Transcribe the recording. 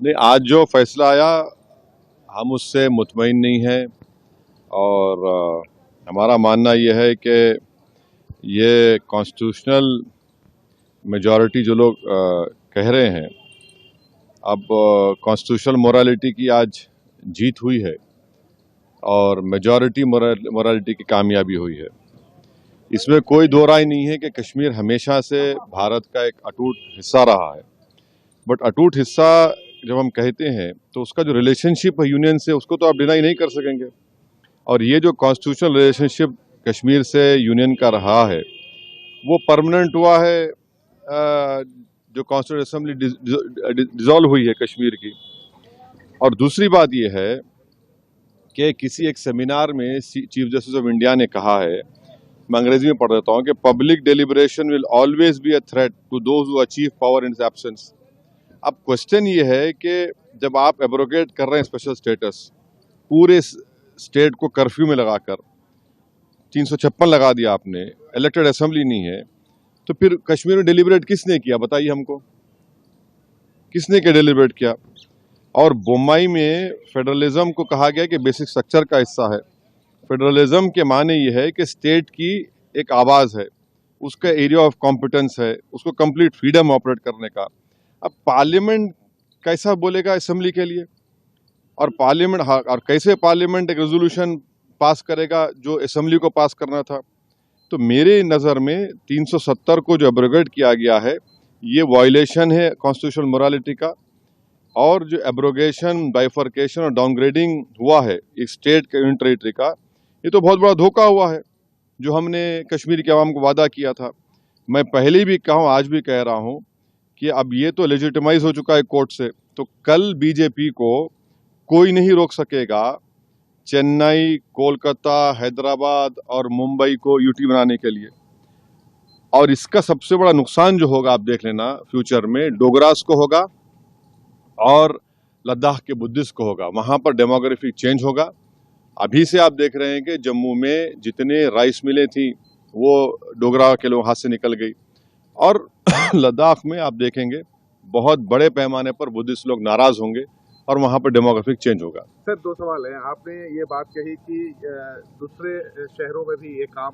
नहीं, आज जो फैसला आया हम उससे मुतमईन नहीं हैं और हमारा मानना यह है कि ये कॉन्स्टिट्यूशनल मेजॉरिटी जो लोग कह रहे हैं, अब कॉन्स्टिट्यूशनल मोरालिटी की आज जीत हुई है और मेजॉरिटी मोरालिटी की कामयाबी हुई है। इसमें कोई दो राय नहीं है कि कश्मीर हमेशा से भारत का एक अटूट हिस्सा रहा है। बट अटूट हिस्सा जब हम कहते हैं तो उसका जो रिलेशनशिप है यूनियन से, उसको तो आप डिनाई नहीं कर सकेंगे। और ये जो कॉन्स्टिट्यूशनल रिलेशनशिप कश्मीर से यूनियन का रहा है वो परमानेंट हुआ है। जो कॉन्स्टिट्यूंट असेंबली डिसॉल्व हुई है कश्मीर की। और दूसरी बात यह है कि किसी एक सेमिनार में चीफ जस्टिस ऑफ इंडिया ने कहा है, मैं अंग्रेजी में पढ़ देता हूं, कि public deliberation will always be a threat to those who achieve power in absence. अब क्वेश्चन ये है कि जब आप एब्रोगेट कर रहे हैं स्पेशल स्टेटस, पूरे स्टेट को कर्फ्यू में लगाकर 356 लगा दिया आपने, इलेक्टेड असेंबली नहीं है, तो फिर कश्मीर में डिलिबरेट किसने किया बताइए हमको, किसने क्या डिलिबरेट किया? और बोम्बई में फेडरलिज्म को कहा गया कि बेसिक स्ट्रक्चर का हिस्सा है। फेडरलिज्म के माने ये है कि स्टेट की एक आवाज़ है, उसका एरिया ऑफ कॉम्पिटेंस है, उसको कंप्लीट फ्रीडम ऑपरेट करने का। अब पार्लियामेंट कैसा बोलेगा असेंबली के लिए? और पार्लियामेंट और कैसे पार्लियामेंट एक रेजोल्यूशन पास करेगा जो असेंबली को पास करना था? तो मेरे नज़र में 370 को जो एब्रोगेट किया गया है ये वायलेशन है कॉन्स्टिट्यूशनल मोरालिटी का। और जो एब्रोगेशन, बाइफर्केशन और डाउनग्रेडिंग हुआ है एक स्टेट के यूनियन टेरिटरी का, ये तो बहुत बड़ा धोखा हुआ है जो हमने कश्मीर के आवाम को वादा किया था। मैं पहले भी कहा हूँ, आज भी कह रहा हूँ कि अब ये तो लेजिटिमाइज हो चुका है कोर्ट से, तो कल बीजेपी को कोई नहीं रोक सकेगा चेन्नई, कोलकाता, हैदराबाद और मुंबई को यूटी बनाने के लिए। और इसका सबसे बड़ा नुकसान जो होगा आप देख लेना फ्यूचर में, डोगरास को होगा और लद्दाख के बुद्धिस्ट को होगा। वहां पर डेमोग्राफिक चेंज होगा। अभी से आप देख रहे हैं कि जम्मू में जितने राइस मिलें थी वो डोगरा के लोग हाथ से निकल गई। और लद्दाख में आप देखेंगे बहुत बड़े पैमाने पर बुद्धिस्ट लोग नाराज होंगे और वहां पर डेमोग्राफिक चेंज होगा। सर, दो सवाल हैं। आपने ये बात कही कि दूसरे शहरों में भी ये काम